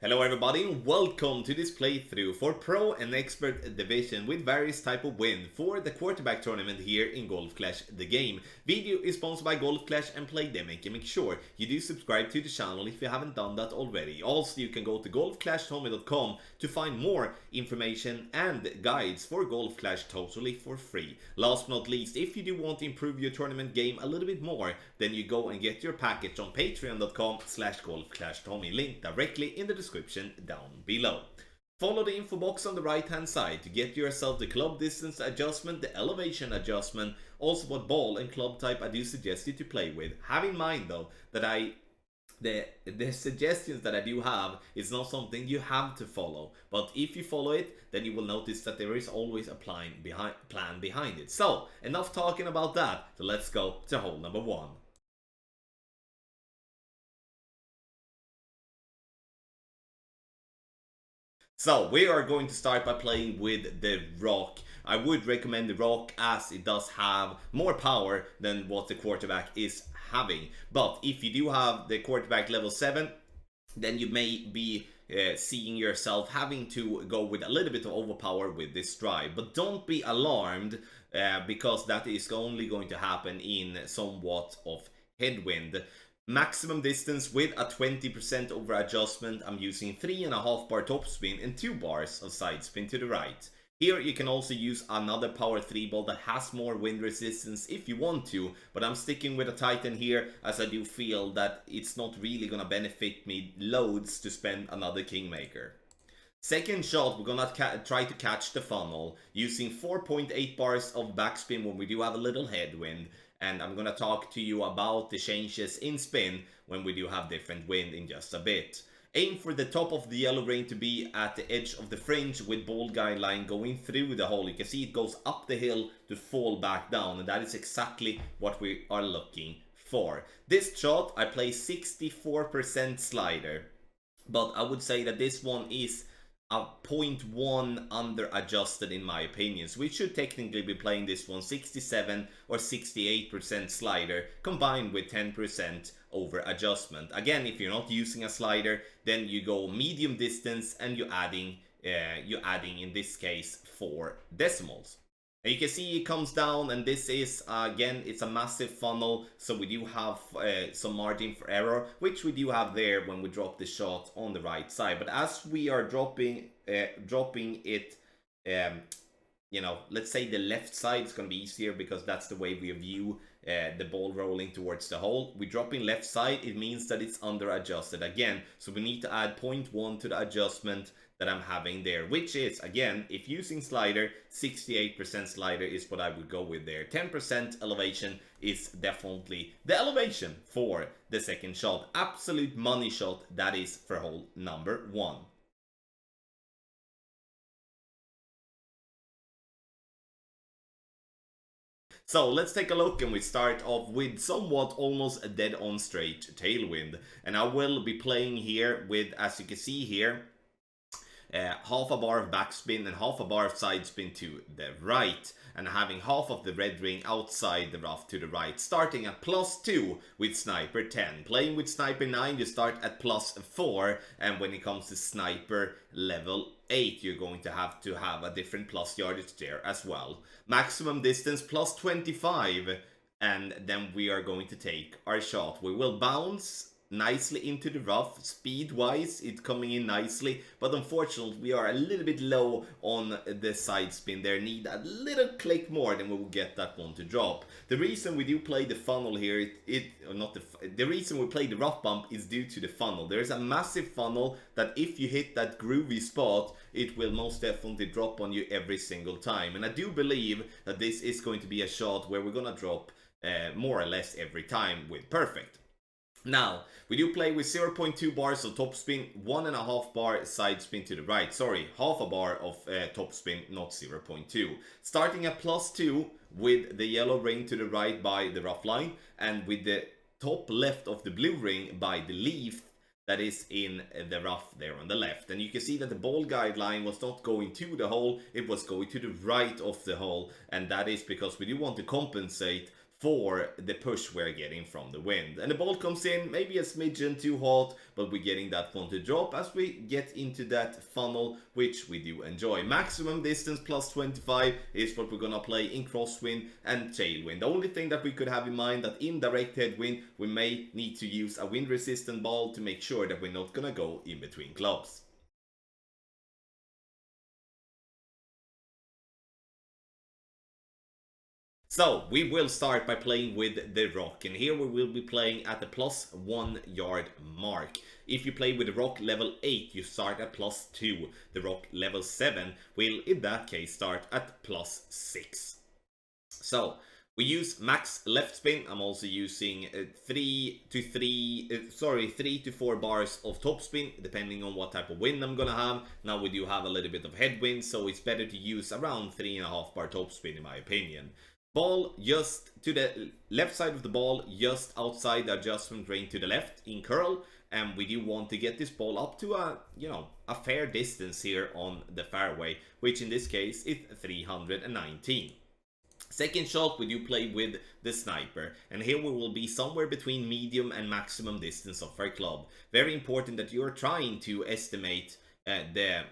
Hello everybody and welcome to this playthrough for Pro and Expert Division with various type of win for the quarterback tournament here in Golf Clash the game. Video is sponsored by Golf Clash and Playdemic, and make sure you do subscribe to the channel if you haven't done that already. Also, you can go to golfclashtommy.com to find more information and guides for Golf Clash totally for free. Last but not least, if you do want to improve your tournament game a little bit more, then you go and get your package on patreon.com/golfclashtommy, link directly in the description down below. Follow the info box on the right hand side to get yourself the club distance adjustment, the elevation adjustment, also what ball and club type I do suggest you to play with. Have in mind though that the suggestions that I do have is not something you have to follow, but if you follow it, then you will notice that there is always a plan behind it. So enough talking about that, so let's go to hole number one. So we are going to start by playing with the rock. I would recommend the rock as it does have more power than what the quarterback is having. But if you do have the quarterback level 7, then you may be seeing yourself having to go with a little bit of overpower with this drive. But don't be alarmed because that is only going to happen in somewhat of headwind. Maximum distance with a 20% over adjustment. I'm using 3.5 bar topspin and 2 bars of side spin to the right. Here you can also use another power 3 ball that has more wind resistance if you want to, but I'm sticking with a Titan here as I do feel that it's not really gonna benefit me loads to spend another Kingmaker. Second shot, we're gonna try to catch the funnel using 4.8 bars of backspin when we do have a little headwind. And I'm gonna talk to you about the changes in spin when we do have different wind in just a bit. Aim for the top of the yellow ring to be at the edge of the fringe with ball guideline going through the hole. You can see it goes up the hill to fall back down, and that is exactly what we are looking for. This shot, I play 64% slider, but I would say that this one is a 0.1 under adjusted in my opinion, so we should technically be playing this one 67 or 68% slider combined with 10% over adjustment. Again, if you're not using a slider, then you go medium distance and you're adding in this case 4 decimals. And you can see it comes down, and this is again, it's a massive funnel, so we do have some margin for error, which we do have there when we drop the shot on the right side. But as we are dropping it, you know, let's say the left side is going to be easier because that's the way we view the ball rolling towards the hole. We drop in left side, it means that it's under adjusted again, so we need to add 0.1 to the adjustment that I'm having there, which is, again, if using slider, 68% slider is what I would go with there. 10% elevation is definitely the elevation for the second shot. Absolute money shot, that is for hole number 1. So let's take a look, and we start off with somewhat almost a dead on straight tailwind. And I will be playing here with, as you can see here, half a bar of backspin and half a bar of side spin to the right, and having half of the red ring outside the rough to the right, starting at +2 with sniper 10. Playing with sniper 9, you start at +4, and when it comes to sniper level 8, you're going to have a different plus yardage there as well. Maximum distance +25, and then we are going to take our shot. We will bounce nicely into the rough. Speed wise, it's coming in nicely, but unfortunately we are a little bit low on the side spin there. Need a little click more, then we will get that one to drop. The reason we do play the funnel here, the reason we play the rough bump is due to the funnel. There is a massive funnel that if you hit that groovy spot, it will most definitely drop on you every single time. And I do believe that this is going to be a shot where we're gonna drop more or less every time with perfect. Now, we do play with 0.2 bars of topspin, 1.5 bar side spin to the right. Sorry, half a bar of topspin, not 0.2. Starting at +2 with the yellow ring to the right by the rough line, and with the top left of the blue ring by the leaf that is in the rough there on the left. And you can see that the ball guideline was not going to the hole, it was going to the right of the hole, and that is because we do want to compensate for the push we're getting from the wind. And the ball comes in maybe a smidgen too hot, but we're getting that one to drop as we get into that funnel, which we do enjoy. Maximum distance plus 25 is what we're gonna play in crosswind and tailwind. The only thing that we could have in mind that in direct headwind we may need to use a wind resistant ball to make sure that we're not gonna go in between clubs. So we will start by playing with the rock, and here we will be playing at the +1 yard mark. If you play with the rock level 8, you start at +2. The rock level 7 will in that case start at +6. So we use max left spin. I'm also using 3 to 4 bars of top spin, depending on what type of wind I'm gonna have. Now we do have a little bit of headwind, so it's better to use around 3.5 bar top spin in my opinion. Ball just to the left side of the ball, just outside the adjustment range to the left in curl, and we do want to get this ball up to a fair distance here on the fairway, which in this case is 319. Second shot, we do play with the sniper, and here we will be somewhere between medium and maximum distance of our club. Very important that you're trying to estimate the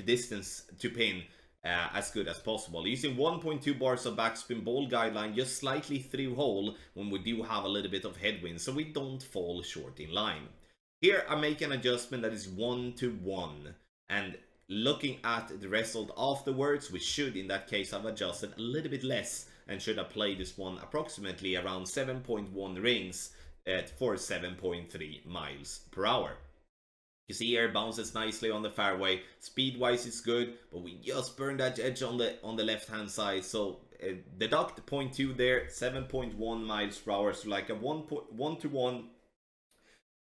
distance to pin as good as possible. Using 1.2 bars of backspin, ball guideline just slightly through hole when we do have a little bit of headwind, so we don't fall short in line. Here I make an adjustment that is 1-1, and looking at the result afterwards, we should in that case have adjusted a little bit less and should have played this one approximately around 7.1 rings for 7.3 miles per hour. You see here, bounces nicely on the fairway. Speed-wise, it's good, but we just burned that edge on the left-hand side. So deduct 0.2 there, 7.1 miles per hour. So like a 1-1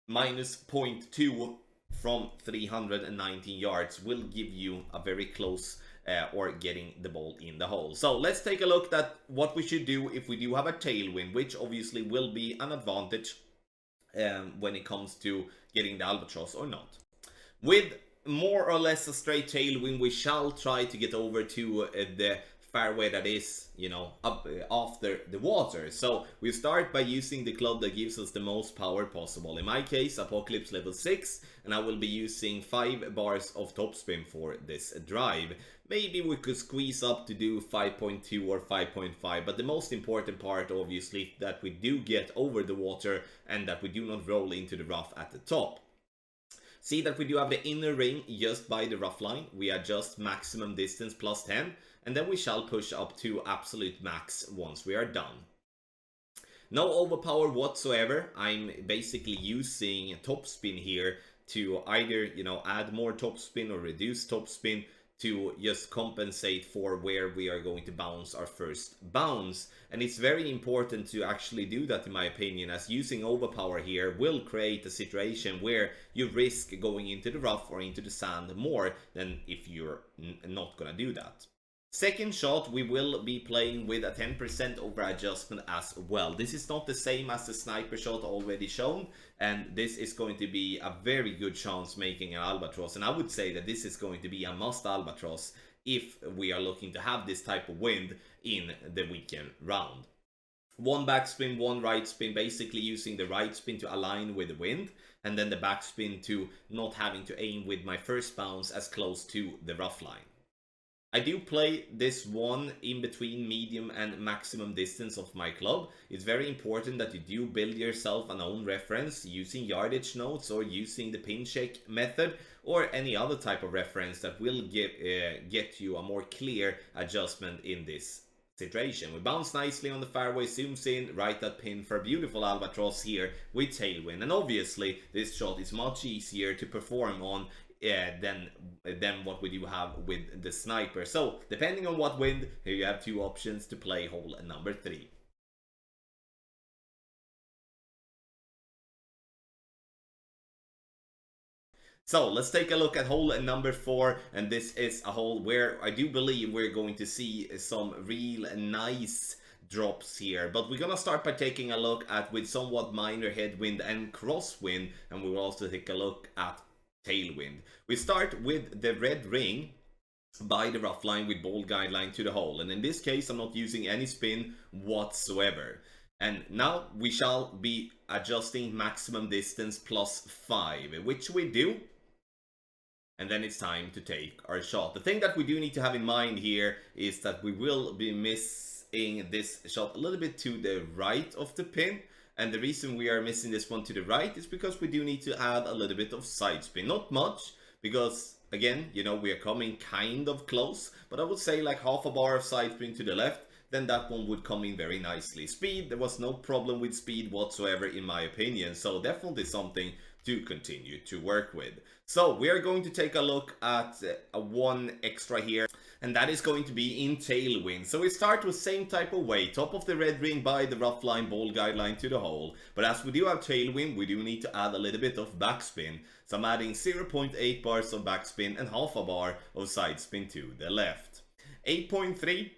minus 0.2 from 319 yards will give you a very close or getting the ball in the hole. So let's take a look at what we should do if we do have a tailwind, which obviously will be an advantage when it comes to getting the albatross or not. With more or less a straight tailwind, we shall try to get over to the fairway that is, up after the water. So we start by using the club that gives us the most power possible. In my case, Apocalypse level 6, and I will be using 5 bars of topspin for this drive. Maybe we could squeeze up to do 5.2 or 5.5, but the most important part obviously that we do get over the water and that we do not roll into the rough at the top. See that we do have the inner ring just by the rough line. We adjust maximum distance plus 10, and then we shall push up to absolute max once we are done. No overpower whatsoever. I'm basically using topspin here to either, add more topspin or reduce topspin to just compensate for where we are going to bounce our first bounce. And it's very important to actually do that, in my opinion, as using overpower here will create a situation where you risk going into the rough or into the sand more than if you're not gonna do that. Second shot, we will be playing with a 10% over adjustment as well. This is not the same as the sniper shot already shown, and this is going to be a very good chance making an albatross. And I would say that this is going to be a must albatross if we are looking to have this type of wind in the weekend round. One backspin, one right spin, basically using the right spin to align with the wind, and then the backspin to not having to aim with my first bounce as close to the rough line. I do play this one in between medium and maximum distance of my club. It's very important that you do build yourself an own reference using yardage notes or using the pin check method or any other type of reference that will get you a more clear adjustment in this situation. We bounce nicely on the fairway, zooms in, right that pin for a beautiful albatross here with tailwind. And obviously this shot is much easier to perform on than what we do have with the sniper. So depending on what wind, here you have two options to play hole number 3. So let's take a look at hole number 4, and this is a hole where I do believe we're going to see some real nice drops here, but we're gonna start by taking a look at with somewhat minor headwind and crosswind, and we will also take a look at tailwind. We start with the red ring, by the rough line with ball guideline to the hole. And in this case, I'm not using any spin whatsoever. And now we shall be adjusting maximum distance +5, which we do. And then it's time to take our shot. The thing that we do need to have in mind here is that we will be missing this shot a little bit to the right of the pin. And the reason we are missing this one to the right is because we do need to add a little bit of side spin. Not much, because again, you know, we are coming kind of close, but I would say like half a bar of side spin to the left, then that one would come in very nicely. Speed, there was no problem with speed whatsoever in my opinion, so definitely something to continue to work with. So we are going to take a look at one extra here, and that is going to be in tailwind. So we start with same type of way, top of the red ring by the rough line, ball guideline to the hole. But as we do have tailwind, we do need to add a little bit of backspin. So I'm adding 0.8 bars of backspin and half a bar of side spin to the left. 8.3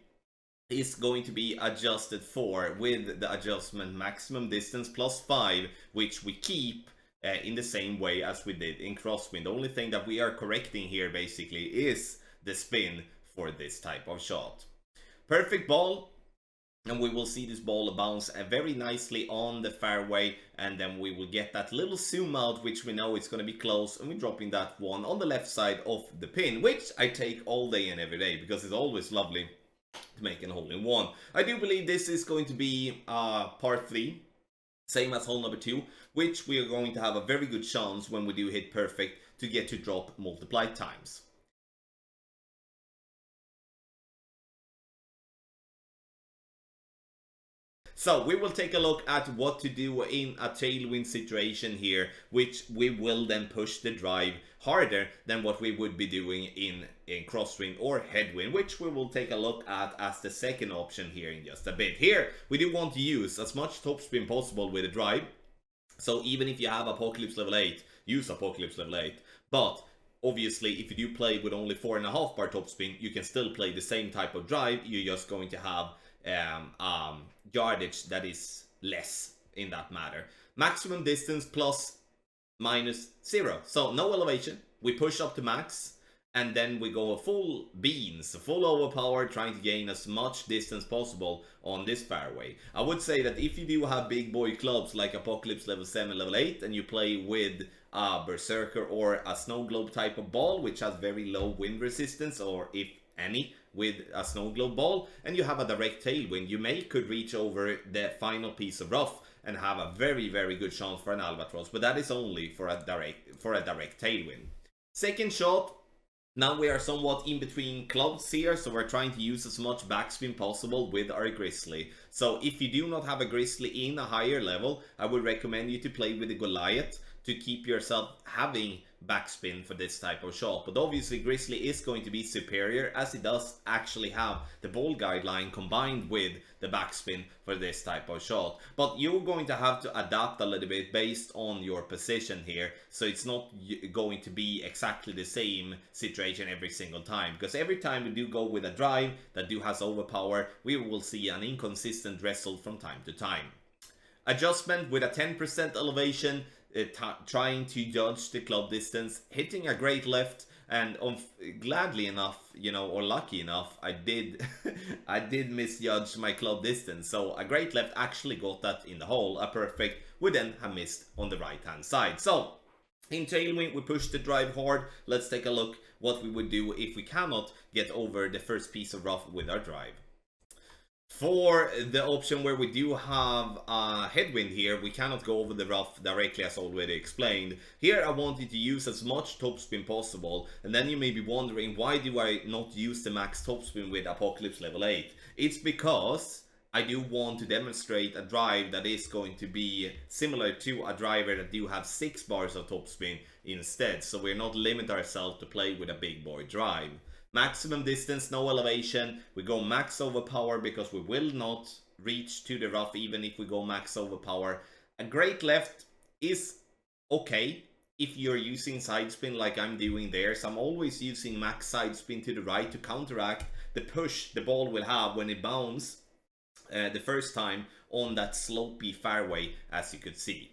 is going to be adjusted for with the adjustment maximum distance +5, which we keep in the same way as we did in crosswind. The only thing that we are correcting here basically is the spin for this type of shot. Perfect ball, and we will see this ball bounce very nicely on the fairway, and then we will get that little zoom out, which we know it's going to be close, and we're dropping that one on the left side of the pin, which I take all day and every day because it's always lovely to make a hole in one. I do believe this is going to be par 3, same as hole number 2, which we are going to have a very good chance when we do hit perfect to get to drop multiplied times. So we will take a look at what to do in a tailwind situation here, which we will then push the drive harder than what we would be doing in crosswind or headwind, which we will take a look at as the second option here in just a bit. Here, we do want to use as much topspin possible with the drive. So even if you have Apocalypse level 8, use Apocalypse level 8. But obviously, if you do play with only 4.5 bar topspin, you can still play the same type of drive. You're just going to have yardage that is less in that matter. Maximum distance ±0. So no elevation. We push up to max, and then we go full beans, full overpower, trying to gain as much distance possible on this fairway. I would say that if you do have big boy clubs like Apocalypse level 7, level 8, and you play with a Berserker or a Snow Globe type of ball, which has very low wind resistance, or if any, with a Snow Globe ball, and you have a direct tailwind, you could reach over the final piece of rough and have a very, very good chance for an albatross, but that is only for a direct tailwind. Second shot, now we are somewhat in between clubs here, so we're trying to use as much backspin possible with our Grizzly. So if you do not have a Grizzly in a higher level, I would recommend you to play with the Goliath to keep yourself having backspin for this type of shot. But obviously Grizzly is going to be superior, as it does actually have the ball guideline combined with the backspin for this type of shot. But you're going to have to adapt a little bit based on your position here, so it's not going to be exactly the same situation every single time, because every time we do go with a drive that has overpower, we will see an inconsistent result from time to time. Adjustment with a 10% elevation, trying to judge the club distance, hitting a great left, and gladly enough, you know, or lucky enough, I did I did misjudge my club distance. So a great left actually got that in the hole. A perfect would then have missed on the right hand side. So in tailwind, we push the drive hard. Let's take a look what we would do if we cannot get over the first piece of rough with our drive. For the option where we do have a headwind here, we cannot go over the rough directly, as already explained. Here I wanted to use as much topspin possible, and then you may be wondering, why do I not use the max topspin with Apocalypse level 8? It's because I do want to demonstrate a drive that is going to be similar to a driver that do have 6 bars of topspin instead, so we're not limit ourselves to play with a big boy drive. Maximum distance, no elevation. We go max overpower because we will not reach to the rough even if we go max overpower. A great left is okay if you're using side spin like I'm doing there. So I'm always using max side spin to the right to counteract the push the ball will have when it bounces the first time on that slopey fairway, as you could see.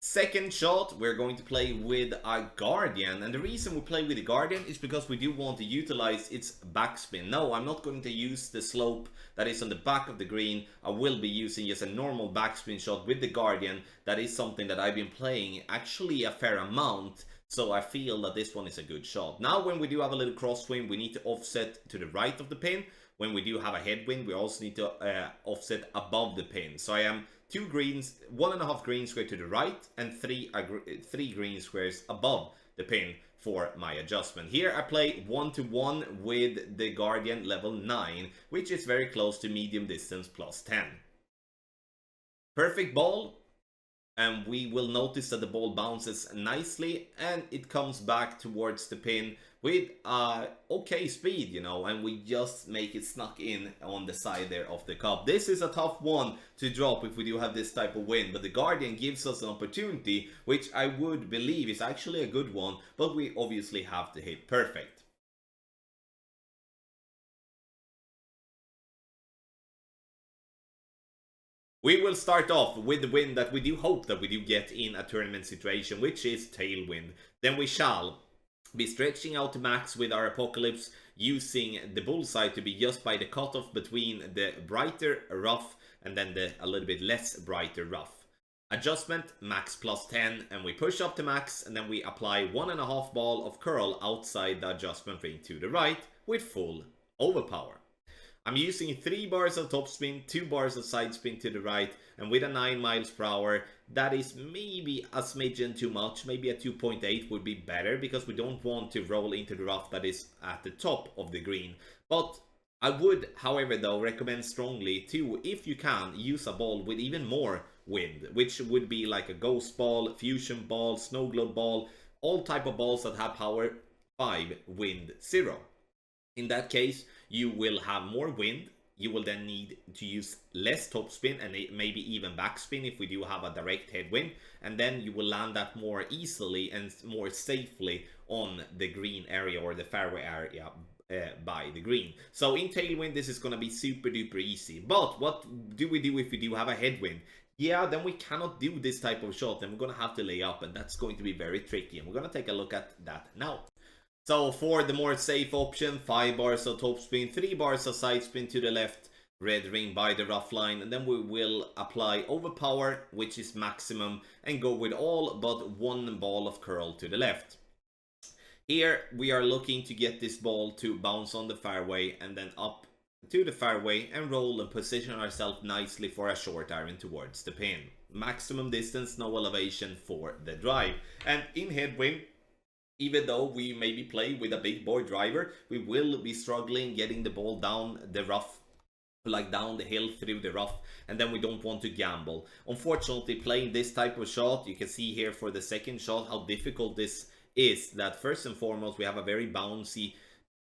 Second shot, we're going to play with a Guardian, and the reason we play with the Guardian is because we do want to utilize its backspin. No, I'm not going to use the slope that is on the back of the green. I will be using just a normal backspin shot with the Guardian. That is something that I've been playing actually a fair amount, so I feel that this one is a good shot. Now when we do have a little crosswind, we need to offset to the right of the pin. When we do have a headwind, we also need to offset above the pin. So I am 2 greens, 1.5 green square to the right, and 3 green squares above the pin for my adjustment. Here I play 1-to-1 with the Guardian level 9, which is very close to medium distance plus 10. Perfect ball, and we will notice that the ball bounces nicely and it comes back towards the pin with okay speed, you know, and we just make it snuck in on the side there of the cup. This is a tough one to drop if we do have this type of wind, but the Guardian gives us an opportunity, which I would believe is actually a good one, but we obviously have to hit perfect. We will start off with the wind that we do hope that we do get in a tournament situation, which is tailwind. Then we shall be stretching out to max with our Apocalypse, using the bullseye to be just by the cutoff between the brighter rough and then the a little bit less brighter rough. Adjustment max plus 10, and we push up to max, and then we apply 1.5 ball of curl outside the adjustment ring to the right with full overpower. I'm using 3 bars of topspin, 2 bars of side spin to the right, and with a 9 miles per hour, that is maybe a smidgen too much. Maybe a 2.8 would be better, because we don't want to roll into the rough that is at the top of the green. But I would, however, though, recommend strongly to, if you can, use a ball with even more wind, which would be like a ghost ball, fusion ball, snow globe ball, all type of balls that have power 5, wind 0. In that case, you will have more wind. You will then need to use less topspin and maybe even backspin if we do have a direct headwind, and then you will land that more easily and more safely on the green area or the fairway area by the green. So in tailwind, this is going to be super duper easy. But what do we do if we do have a headwind? Yeah, then we cannot do this type of shot, and we're going to have to lay up, and that's going to be very tricky, and we're going to take a look at that now. So for the more safe option, 5 bars of topspin, 3 bars of side spin to the left, red ring by the rough line, and then we will apply overpower, which is maximum, and go with all but 1 ball of curl to the left. Here we are looking to get this ball to bounce on the fairway and then up to the fairway and roll and position ourselves nicely for a short iron towards the pin. Maximum distance, no elevation for the drive. And in headwind, even though we maybe play with a big boy driver, we will be struggling getting the ball down the rough, like down the hill through the rough, and then we don't want to gamble. Unfortunately, playing this type of shot, you can see here for the second shot how difficult this is. That first and foremost, we have a very bouncy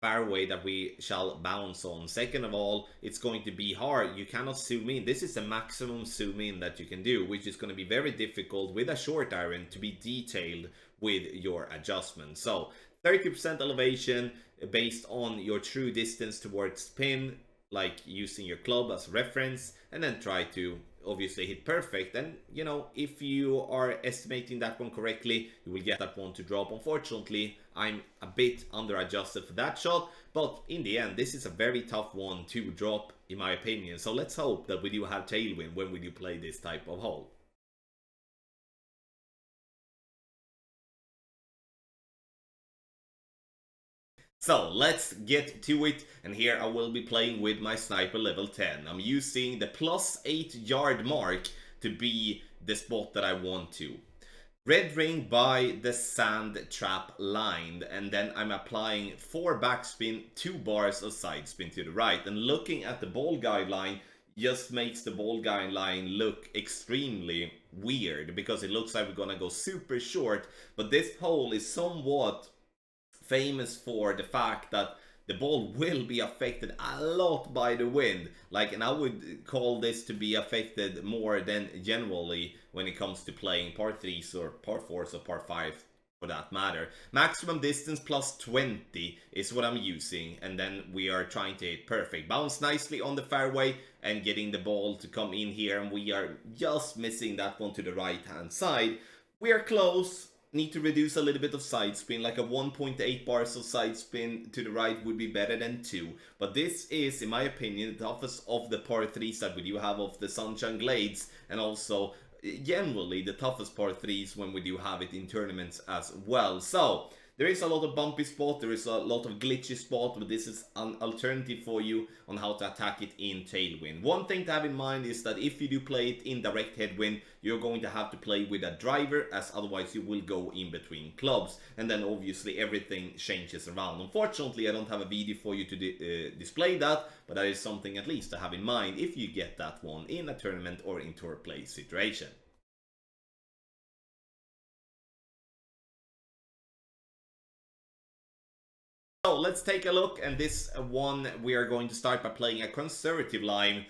fairway that we shall bounce on. Second of all, it's going to be hard. You cannot zoom in. This is the maximum zoom in that you can do, which is going to be very difficult with a short iron to be detailed with your adjustment. So 30% elevation based on your true distance towards pin, like using your club as reference, and then try to obviously hit perfect. And you know, if you are estimating that one correctly, you will get that one to drop. Unfortunately, I'm a bit under adjusted for that shot, but in the end, this is a very tough one to drop in my opinion. So let's hope that we do have tailwind when we do play this type of hole. So let's get to it, and here I will be playing with my sniper level 10. I'm using the +8 yard mark to be the spot that I want to. Red ring by the sand trap line, and then I'm applying 4 backspin, 2 bars of side spin to the right. And looking at the ball guideline just makes the ball guideline look extremely weird, because it looks like we're gonna go super short, but this hole is somewhat famous for the fact that the ball will be affected a lot by the wind. Like, and I would call this to be affected more than generally when it comes to playing par 3s or par 4s or par 5 for that matter. Maximum distance +20 is what I'm using, and then we are trying to hit perfect. Bounce nicely on the fairway and getting the ball to come in here, and we are just missing that one to the right hand side. We are close. Need to reduce a little bit of side spin, like a 1.8 bars of side spin to the right would be better than 2. But this is, in my opinion, the toughest of the par 3s that we do have of the Sunshine Glades, and also generally the toughest par 3s when we do have it in tournaments as well. So there is a lot of bumpy spot, there is a lot of glitchy spot, but this is an alternative for you on how to attack it in tailwind. One thing to have in mind is that if you do play it in direct headwind, you're going to have to play with a driver, as otherwise you will go in between clubs, and then obviously everything changes around. Unfortunately, I don't have a video for you to display that, but that is something at least to have in mind if you get that one in a tournament or in tour play situation. So let's take a look, and this one we are going to start by playing a conservative line,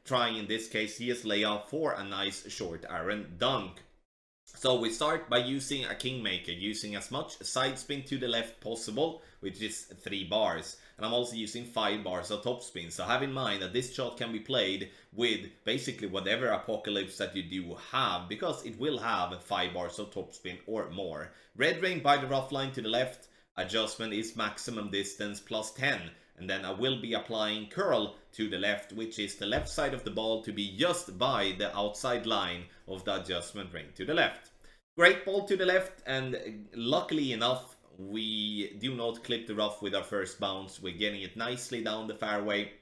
trying in this case CS layout for a nice short iron dunk. So we start by using a kingmaker, using as much side spin to the left possible, which is 3 bars. And I'm also using 5 bars of topspin. So have in mind that this shot can be played with basically whatever apocalypse that you do have, because it will have 5 bars of topspin or more. Red ring by the rough line to the left. Adjustment is maximum distance plus 10, and then I will be applying curl to the left, which is the left side of the ball to be just by the outside line of the adjustment ring to the left. Great ball to the left, and luckily enough we do not clip the rough with our first bounce. We're getting it nicely down the fairway,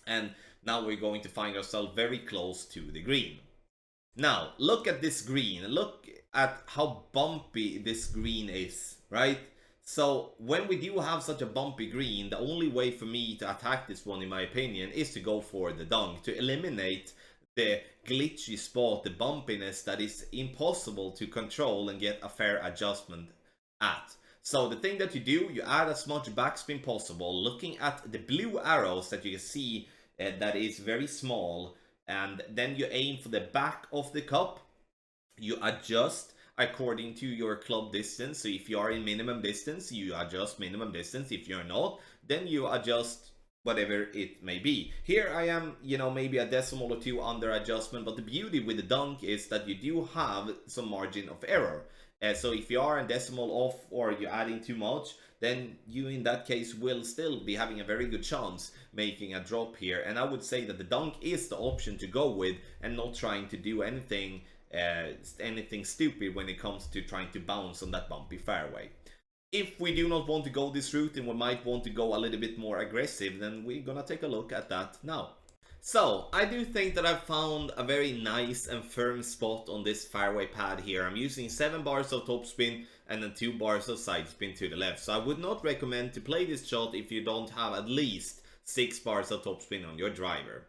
and now we're going to find ourselves very close to the green. Now look at this green, look at how bumpy this green is, right? So when we do have such a bumpy green, the only way for me to attack this one, in my opinion, is to go for the dunk, to eliminate the glitchy spot, the bumpiness that is impossible to control and get a fair adjustment at. So the thing that you do, you add as much backspin possible, looking at the blue arrows that you can see that is very small, and then you aim for the back of the cup. You adjust according to your club distance. So if you are in minimum distance, you adjust minimum distance. If you're not, then you adjust whatever it may be. Here I am, you know, maybe a decimal or 2 under adjustment, but the beauty with the dunk is that you do have some margin of error. So if you are a decimal off or you're adding too much, then you in that case will still be having a very good chance making a drop here. And I would say that the dunk is the option to go with, and not trying to do anything stupid when it comes to trying to bounce on that bumpy fairway. If we do not want to go this route and we might want to go a little bit more aggressive, then we're gonna take a look at that now. So I do think that I've found a very nice and firm spot on this fairway pad here. I'm using 7 bars of topspin and then 2 bars of side spin to the left. So I would not recommend to play this shot if you don't have at least 6 bars of topspin on your driver.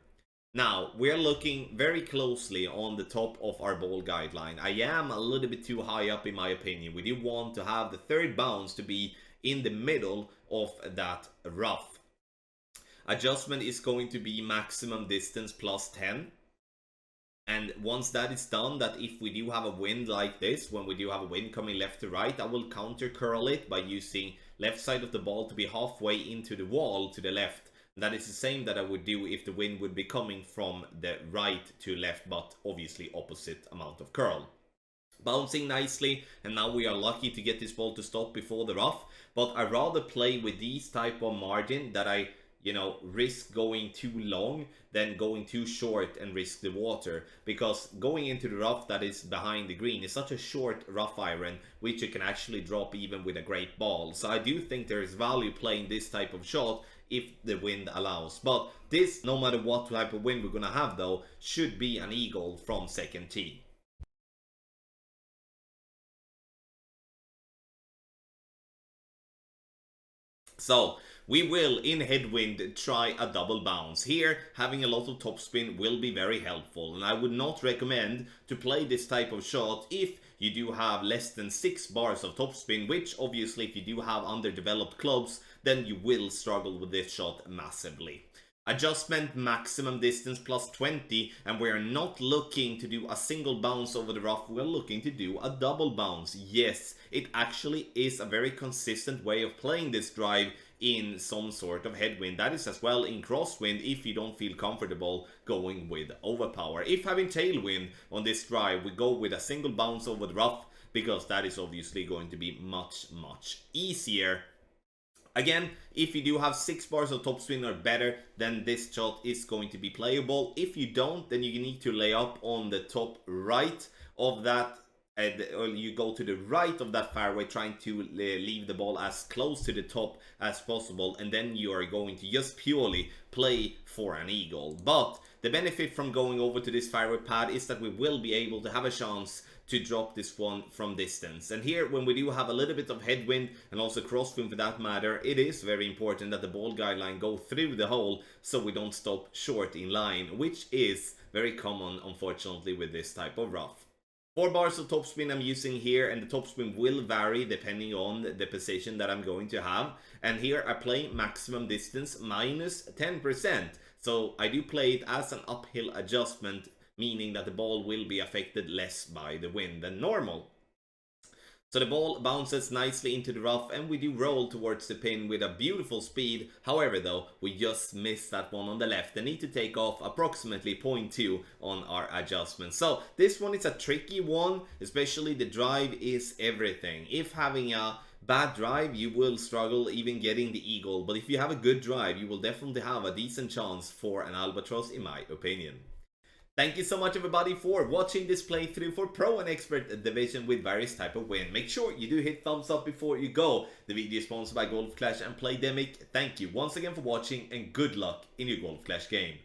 Now, we're looking very closely on the top of our ball guideline. I am a little bit too high up in my opinion. We do want to have the third bounce to be in the middle of that rough. Adjustment is going to be maximum distance plus 10. And once that is done, that if we do have a wind like this, when we do have a wind coming left to right, I will counter curl it by using left side of the ball to be halfway into the wall to the left. That is the same that I would do if the wind would be coming from the right to left, but obviously opposite amount of curl. Bouncing nicely, and now we are lucky to get this ball to stop before the rough, but I rather play with these type of margin that I, you know, risk going too long than going too short and risk the water, because going into the rough that is behind the green is such a short rough iron, which you can actually drop even with a great ball. So I do think there is value playing this type of shot if the wind allows. But this, no matter what type of wind we're gonna have though, should be an eagle from second tee. So we will, in headwind, try a double bounce. Here, having a lot of topspin will be very helpful, and I would not recommend to play this type of shot if you do have less than 6 bars of topspin, which obviously if you do have underdeveloped clubs, then you will struggle with this shot massively. Adjustment maximum distance plus 20, and we're not looking to do a single bounce over the rough, we're looking to do a double bounce. Yes, it actually is a very consistent way of playing this drive in some sort of headwind. That is as well in crosswind if you don't feel comfortable going with overpower. If having tailwind on this drive, we go with a single bounce over the rough, because that is obviously going to be much easier. Again, if you do have 6 bars of topspin or better, then this shot is going to be playable. If you don't, then you need to lay up on the top right of that, or you go to the right of that fairway, trying to leave the ball as close to the top as possible, and then you are going to just purely play for an eagle. But the benefit from going over to this fairway pad is that we will be able to have a chance to drop this one from distance. And here, when we do have a little bit of headwind and also crosswind for that matter, it is very important that the ball guideline go through the hole so we don't stop short in line, which is very common unfortunately with this type of rough. 4 bars of topspin I'm using here, and the topspin will vary depending on the position that I'm going to have. And here I play maximum distance minus 10%. So I do play it as an uphill adjustment, meaning that the ball will be affected less by the wind than normal. So the ball bounces nicely into the rough, and we do roll towards the pin with a beautiful speed. However though, we just missed that one on the left and need to take off approximately 0.2 on our adjustment. So this one is a tricky one, especially the drive is everything. If having a bad drive, you will struggle even getting the eagle, but if you have a good drive, you will definitely have a decent chance for an albatross in my opinion. Thank you so much everybody for watching this playthrough for Pro and Expert Division with various type of wind. Make sure you do hit thumbs up before you go. The video is sponsored by Golf Clash and Playdemic. Thank you once again for watching, and good luck in your Golf Clash game.